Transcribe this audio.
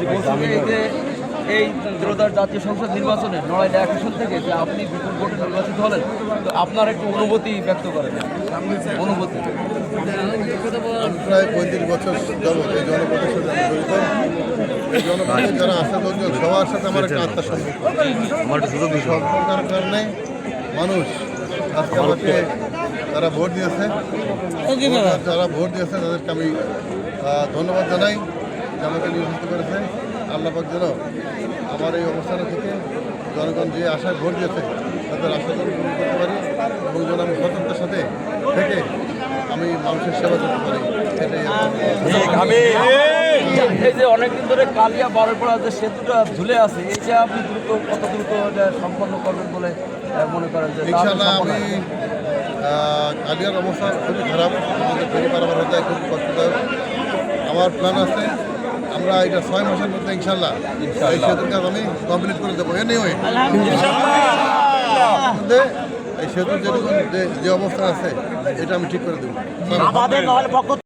এই যে এই ত্রয়োদশ জাতীয় সংসদ নির্বাচনে নড়াইল এক আসন থেকে যে আপনি বিপুল ভোটে নির্বাচিত হলেন, তো আপনার একটু অনুভূতি ব্যক্ত করেন। অনুভূতি প্রায় 35 বছর যাবৎ এই জনপদের সাথে আমি জড়িত। এই জনপদের যারা আশা লোকজন সবার সাথে আমার একটা আত্মার সম্পর্ক। সম্পর্কের কারণে মানুষ আজকে আমাকে যারা ভোট দিয়েছে, যারা ভোট দিয়েছে তাদেরকে আমি ধন্যবাদ জানাই যে আমাকে নির্বাচিত করেছে। আল্লাহ পাক যেন আমার এই অবস্থানে থেকে জনগণ যে আশায় ভোট দিয়েছে তাদের আশা পূরণ করতে পারি এবং যেন আমি সততার সাথে থেকে আমি মানুষের সেবা করতে পারি, এটাই এই যে অনেকদিন ধরে কালিয়া বারোপাড়া যে সেতুটা ঝুলে আছে, এইটা আপনি কত দ্রুত এটা সম্পন্ন করবেন বলে মনে করেন? যে ইনশাআল্লাহ আমি কালিয়ার অবস্থা খুবই খারাপ, আমাদের ফেরি পারাবার হতে খুব কষ্টদায়ক। আমার প্ল্যান আছে আমরা এটা 6 মাসের মধ্যে ইনশাআল্লাহ এই সেতুর কাজ আমি কমপ্লিট করে দেবো। এ নিয়ে এই সেতুর যে অবস্থা আছে এটা আমি ঠিক করে দেবো।